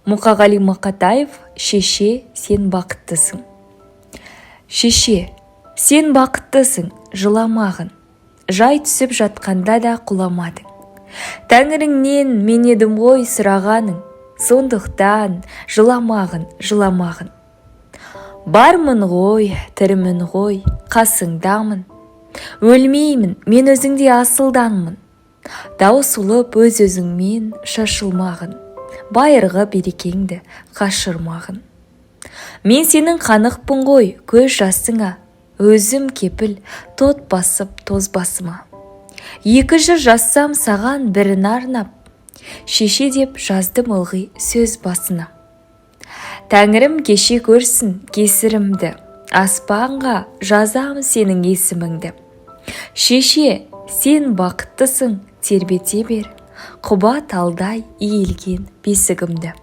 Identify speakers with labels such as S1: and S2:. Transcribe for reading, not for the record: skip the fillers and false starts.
S1: Мұқағали Мақатаев, шеше, сен бақыттысың. Шеше, сен бақыттысың, жыламағын. Жай түсіп жатқанда да құламадың. Тәңіріңнен мен едім ғой сұрағаның, сондықтан жыламағын. Бармын ғой, тірімін ғой, қасыңдамын. Өлмеймін, мен өзіңде асылданмын. Таусылып өз-өзіңмен шашылмағын. Байырғы берекеңді қашырмағын. Мен сенің қанықпын ғой көз жасыңа, өзім кепіл тот басып тоз басыма. 2 жыр жазсам саған бірін арнап, шеше деп жаздым ылғи сөз басына. Тәңірім кеше көрсін кесірімді, аспанға жазам сенің есіміңді. Шеше, сен бақыттысың, тербете бер, құба талдай иілген бесігімді.